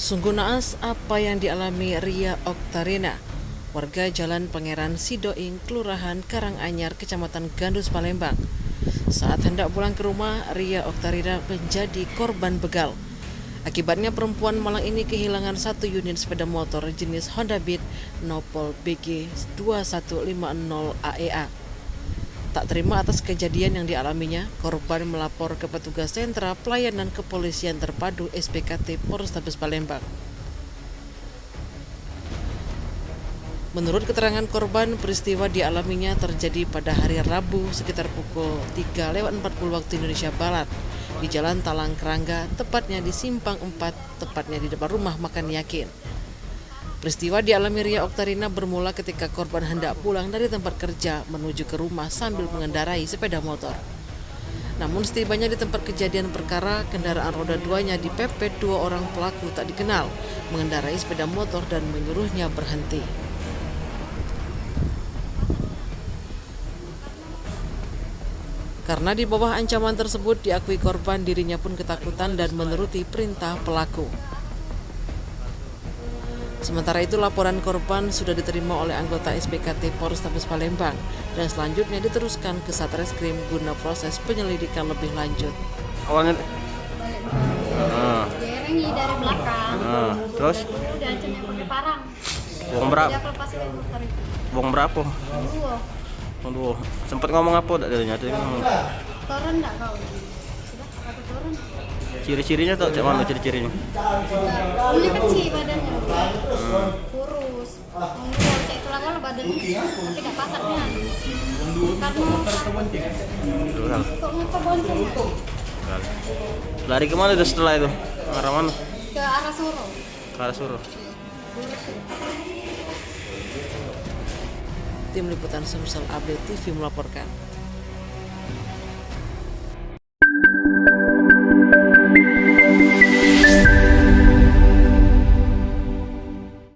Sungguh naas apa yang dialami Ria Oktarina, warga Jalan Pangeran Sidoing, Kelurahan Karanganyar, Kecamatan Gandus, Palembang. Saat hendak pulang ke rumah, Ria Oktarina menjadi korban begal. Akibatnya perempuan Malang ini kehilangan satu unit sepeda motor jenis Honda Beat Nopol BG 2150 AEA. Tak terima atas kejadian yang dialaminya, korban melapor ke petugas sentra pelayanan kepolisian terpadu SPKT Polrestabes Palembang. Menurut keterangan korban, peristiwa dialaminya terjadi pada hari Rabu sekitar pukul 3:40 waktu Indonesia Barat di Jalan Talang Kerangga, tepatnya di Simpang 4, tepatnya di depan rumah makan Yakin. Peristiwa dialami Ria Oktarina bermula ketika korban hendak pulang dari tempat kerja menuju ke rumah sambil mengendarai sepeda motor. Namun setibanya di tempat kejadian perkara, kendaraan roda 2-nya dipepet dua orang pelaku tak dikenal mengendarai sepeda motor dan menyuruhnya berhenti. Karena di bawah ancaman tersebut, diakui korban dirinya pun ketakutan dan menuruti perintah pelaku. Sementara itu, laporan korban sudah diterima oleh anggota SPKT Polrestabes Palembang dan selanjutnya diteruskan ke Satreskrim guna proses penyelidikan lebih lanjut. Awalnya Jerengi dari belakang. Terus Udah ancamnya pakai parang. Bong berapa? Dia lepas ke motor itu. Bong berapa? Dua. Aduh, sempat ngomong apa dak dirinya tadi ngomong. Turun enggak kau? Sudah, aku turun. Ciri-cirinya tau cak mana ciri-cirinya? Ini kecil badannya. Kurus. Mengumpul cek tulang kalau badannya. Tapi enggak pasatnya. Karena kok ngapa bonceng? Lari kemana itu setelah itu? Arah mana? Ke arah Suro. Ke arah Suruh. Tim Liputan Sumsel Update TV melaporkan.